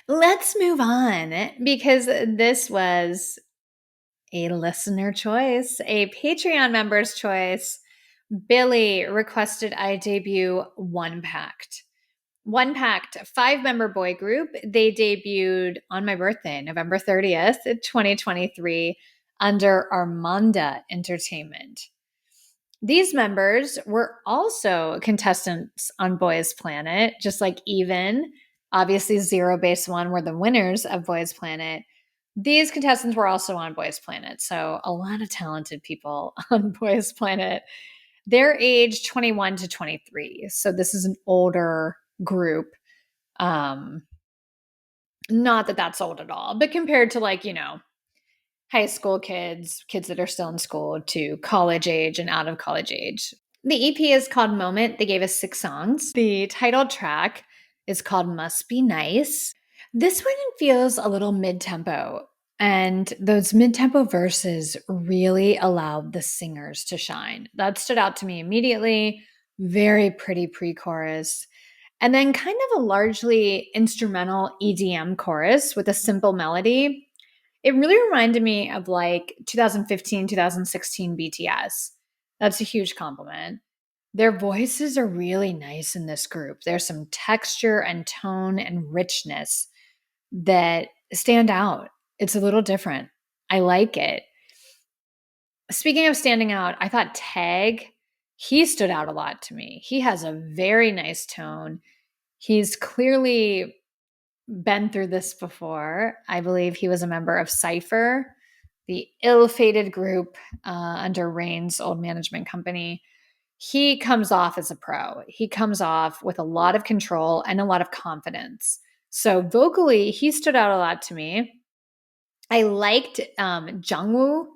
Let's move on because this was a listener choice, a Patreon member's choice. Billy requested I debut One Pact. One Pact, 5 member boy group. They debuted on my birthday, November 30th, 2023, under Armanda Entertainment. These members were also contestants on Boys Planet, just like Even. Obviously, Zero Base One were the winners of Boys Planet. These contestants were also on Boys Planet, so a lot of talented people on Boys Planet. They're age 21 to 23, so this is an older group. Um, Not that that's old at all, but compared to high school kids, kids that are still in school, to college age and out of college age. The EP is called Moment. They gave us 6 songs. The title track is called Must Be Nice. This one feels a little mid tempo, and those mid tempo verses really allowed the singers to shine. That stood out to me immediately. Very pretty pre chorus. And then kind of a largely instrumental EDM chorus with a simple melody. It really reminded me of like 2015, 2016 BTS. That's a huge compliment. Their voices are really nice in this group. There's some texture and tone and richness that stand out. It's a little different. I like it. Speaking of standing out, I thought Tag, he stood out a lot to me. He has a very nice tone. He's clearly been through this before. I believe he was a member of Cypher, the ill-fated group under Rain's old management company. He comes off as a pro. He comes off with a lot of control and a lot of confidence. So vocally, he stood out a lot to me. I liked Jongwoo.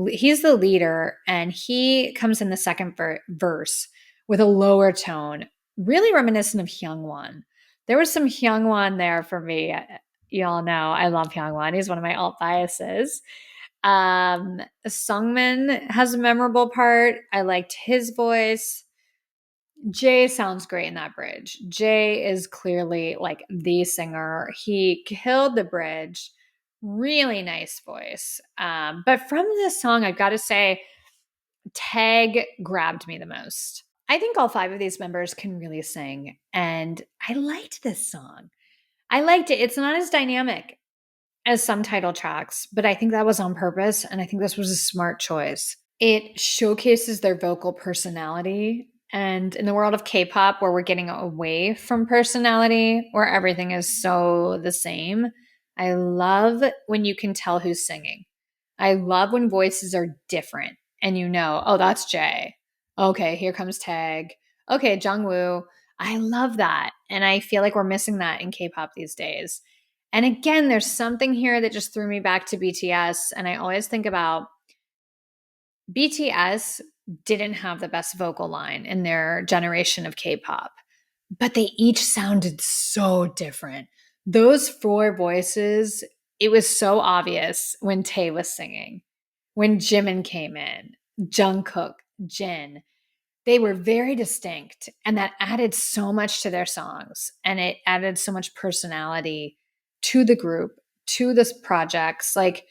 He's the leader, and he comes in the second verse with a lower tone, really reminiscent of Hyungwon. There was some Hyungwon there for me. You all know I love Hyungwon. He's one of my alt biases. Seongmin has a memorable part. I liked his voice. Jay sounds great in that bridge. Jay is clearly like the singer. He killed the bridge. Really nice voice. But from this song, I've got to say, Tag grabbed me the most. I think all 5 of these members can really sing, and I liked this song. I liked it. It's not as dynamic as some title tracks, but I think that was on purpose, and I think this was a smart choice. It showcases their vocal personality. And in the world of K-pop, where we're getting away from personality, where everything is so the same, I love when you can tell who's singing. I love when voices are different and you know, oh, that's Jay. Okay, here comes Tag. Okay, Jongwoo. I love that. And I feel like we're missing that in K-pop these days. And again, there's something here that just threw me back to BTS. And I always think about BTS didn't have the best vocal line in their generation of K-pop, but they each sounded so different. Those 4 voices, it was so obvious when Tae was singing, when Jimin came in, Jungkook, Jin. They were very distinct, and that added so much to their songs, and it added so much personality to the group, to this projects. Like,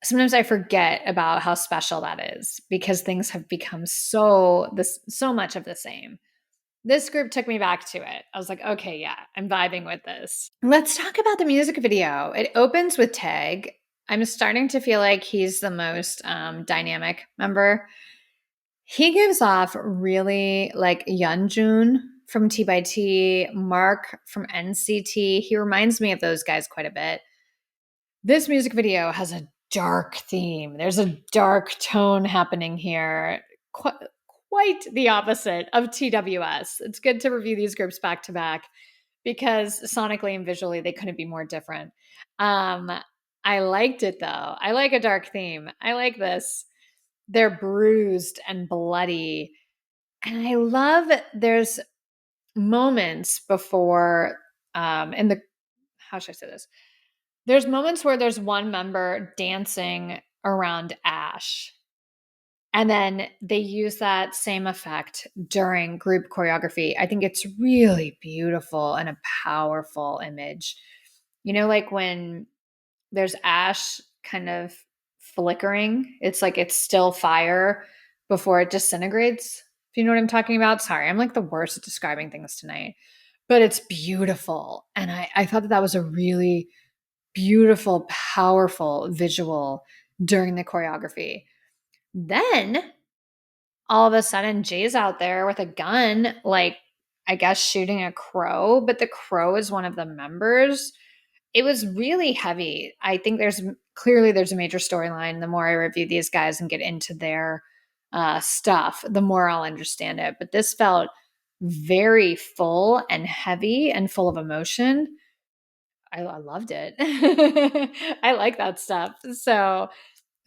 sometimes I forget about how special that is because things have become so much of the same. This group took me back to it. I was like, okay, yeah, I'm vibing with this. Let's talk about the music video. It opens with Tag. I'm starting to feel like he's the most dynamic member. He gives off really like Yeonjun from T by T, Mark from NCT. He reminds me of those guys quite a bit. This music video has a dark theme. There's a dark tone happening here. Quite the opposite of TWS. It's good to review these groups back to back because sonically and visually they couldn't be more different. I liked it though. I like a dark theme. I like this. They're bruised and bloody. And I love there's moments before in the how should I say this? There's moments where there's one member dancing around Ash. And then they use that same effect during group choreography. I think it's really beautiful and a powerful image. You know, like when there's ash kind of flickering, it's like it's still fire before it disintegrates. If you know what I'm talking about. Sorry, I'm like the worst at describing things tonight, but it's beautiful. And I thought that that was a really beautiful, powerful visual during the choreography. Then all of a sudden Jay's out there with a gun, like I guess shooting a crow, but the crow is one of the members. It was really heavy. I think there's a major storyline. The more I review these guys and get into their stuff, the more I'll understand it. But this felt very full and heavy and full of emotion. I loved it. I like that stuff. So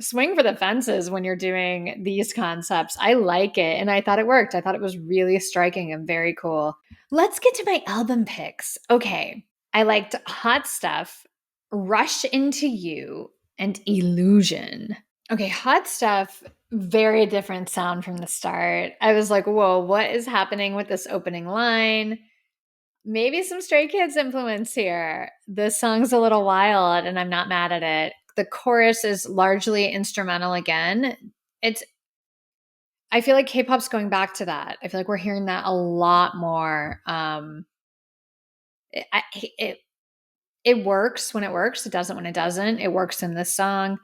swing for the fences when you're doing these concepts. I like it. And I thought it worked. I thought it was really striking and very cool. Let's get to my album picks. Okay. I liked Hot Stuff, Rush Into You, and Illusion. Okay. Hot Stuff, very different sound from the start. I was like, whoa, what is happening with this opening line? Maybe some Stray Kids influence here. This song's a little wild and I'm not mad at it. The chorus is largely instrumental again. It's I feel like K-pop's going back to that. I feel like we're hearing that a lot more. It, it it works when it works. It doesn't when it doesn't. It works in this song.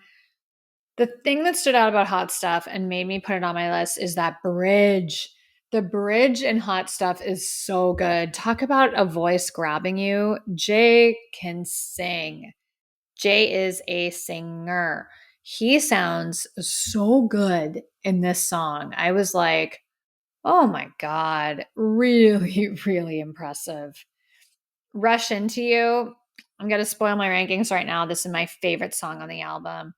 The thing that stood out about Hot Stuff and made me put it on my list is that bridge. The bridge in Hot Stuff is so good. Talk about a voice grabbing you. Jay can sing. Jay is a singer. He sounds so good in this song. I was like, oh my God, really, really impressive. Rush Into You. I'm going to spoil my rankings right now. This is my favorite song on the album.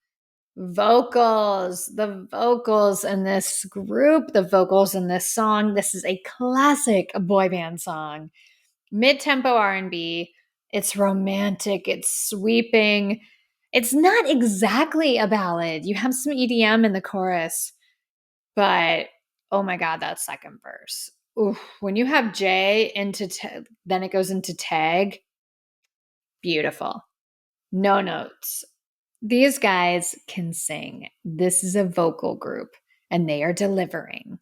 The vocals in this group, the vocals in this song. This is a classic boy band song. Mid-tempo R&B. It's romantic, it's sweeping. It's not exactly a ballad. You have some EDM in the chorus, but oh my God, that second verse. Oof, when you have J then it goes into tag, beautiful. No notes. These guys can sing. This is a vocal group and they are delivering.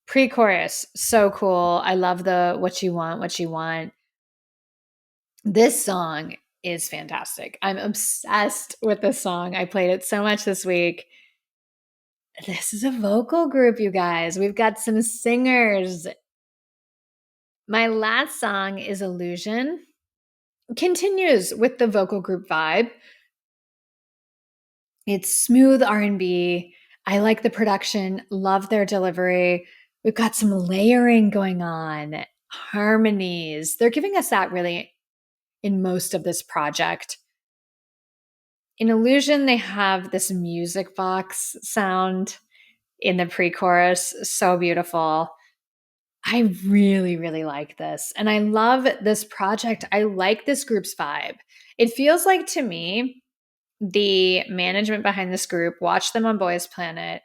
Pre-chorus, so cool. I love the what you want, what you want. This song is fantastic. I'm obsessed with this song. I played it so much this week. This is a vocal group, you guys. We've got some singers. My last song is Illusion. Continues with the vocal group vibe. It's smooth R&B. I like the production, love their delivery. We've got some layering going on, harmonies. They're giving us that really in most of this project. In Illusion, they have this music box sound in the pre chorus. So beautiful. I really, really like this. And I love this project. I like this group's vibe. It feels like to me, the management behind this group watched them on Boys Planet,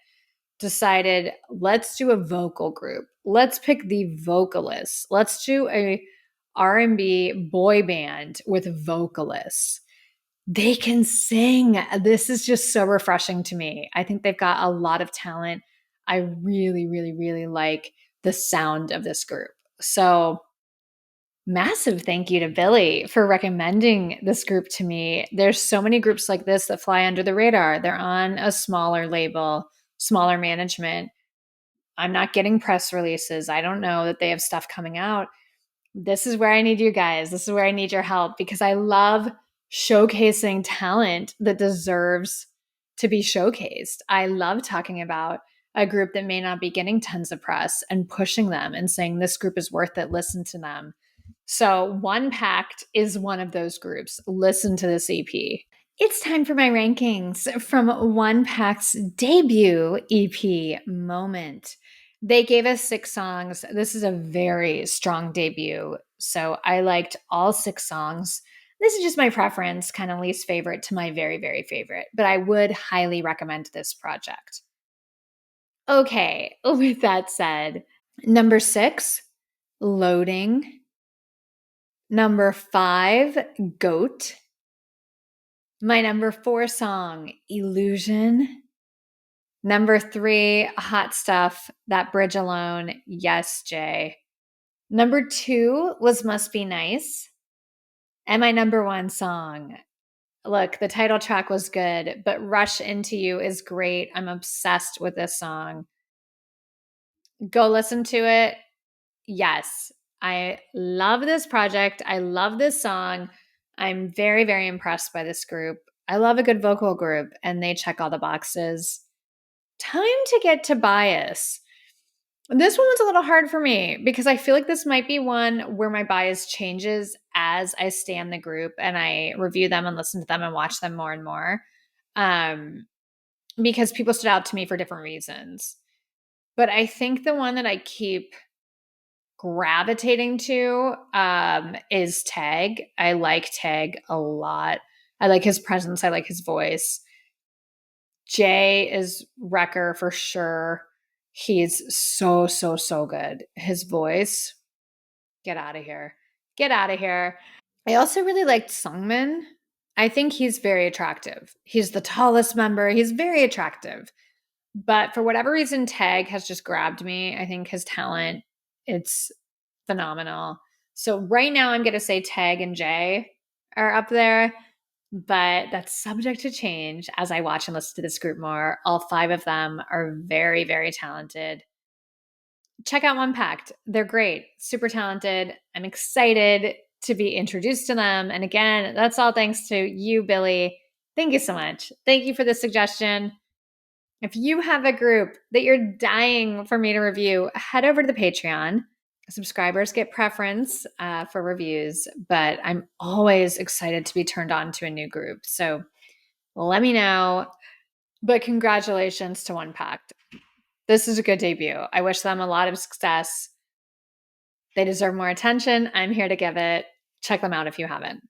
decided, let's do a vocal group. Let's pick the vocalists. Let's do a R&B boy band with vocalists. They can sing. This is just so refreshing to me. I think they've got a lot of talent. I really, really, really like the sound of this group. So, massive thank you to Billy for recommending this group to me. There's so many groups like this that fly under the radar. They're on a smaller label, smaller management. I'm not getting press releases. I don't know that they have stuff coming out. This is where I need you guys. This is where I need your help because I love showcasing talent that deserves to be showcased. I love talking about a group that may not be getting tons of press and pushing them and saying this group is worth it. Listen to them. So, One Pact is one of those groups. Listen to this EP. It's time for my rankings from One Pact's debut EP, Moment. They gave us 6 songs. This is a very strong debut. So I liked all 6 songs. This is just my preference, kind of least favorite to my very, very favorite, but I would highly recommend this project. Okay, with that said, number 6, Loading. Number 5, Goat. My number 4 song, Illusion. Number 3, Hot Stuff, That Bridge Alone. Yes, Jay. Number 2 was Must Be Nice. And my number 1 song, look, the title track was good, but Rush Into You is great. I'm obsessed with this song. Go listen to it. Yes, I love this project. I love this song. I'm very, very impressed by this group. I love a good vocal group, and they check all the boxes. Time to get to Bias. This one was a little hard for me because I feel like this might be one where my bias changes as I stay in the group and I review them and listen to them and watch them more and more. Um, because people stood out to me for different reasons. But I think the one that I keep gravitating to is Tag. I like Tag a lot. I like his presence. I like his voice. Jay is Wrecker for sure. He's so, so, so good. His voice, get out of here. Get out of here. I also really liked Seongmin. I think he's very attractive. He's the tallest member. He's very attractive. But for whatever reason, Tag has just grabbed me. I think his talent, it's phenomenal. So right now I'm going to say Tag and Jay are up there, but that's subject to change as I watch and listen to this group more. All 5 of them are very, very talented. Check out One Pact. They're great, super talented. I'm excited to be introduced to them. And again, that's all thanks to you, Billy. Thank you so much. Thank you for the suggestion. If you have a group that you're dying for me to review, head over to the Patreon. Subscribers get preference for reviews, but I'm always excited to be turned on to a new group. So let me know. But congratulations to One Pact. This is a good debut. I wish them a lot of success. They deserve more attention. I'm here to give it. Check them out if you haven't.